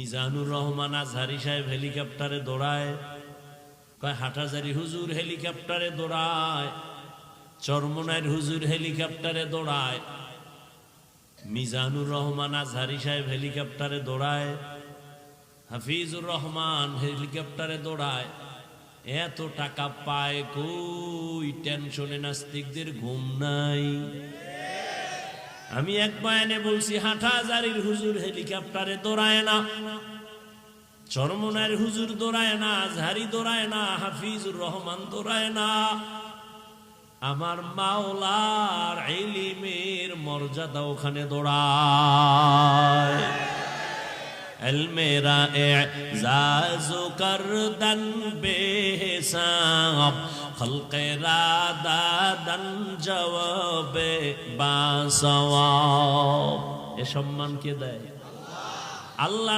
মিজানুর রহমান আজহারি সাহেব হেলিকপ্টারে দৌড়ায়, কয় হাটহাজারী হুজুর হেলিকপ্টারে দৌড়ায়, চরমনাইর হুজুর হেলিকপ্টারে দৌড়ায়, মিজানুর রহমান আজহারি সাহেব হেলিকপ্টারে দৌড়ায়, হাফিজুর রহমান হেলিকপ্টারে দৌড়ায়। এত টাকা পায় কই? টেনশনে নাস্তিকদের ঘুম নাই। আমি এক বয়ানে বলছি হাটহাজারীর হুজুর হেলিকপ্টারে দৌড়ায় না, চরমনাইর হুজুর দৌড়ায় না, আজহারি দৌড়ায় না, হাফিজুর রহমান দৌড়ায় না। আমার মাওলার ইলমের মর্যাদা ওখানে দৌড়ায়। মেরা এজাজু করদন বেহিসাব, খলকে রাদাদন জওয়াবে বাসওয়াব। এ সম্মান কে দেয়? আল্লাহ।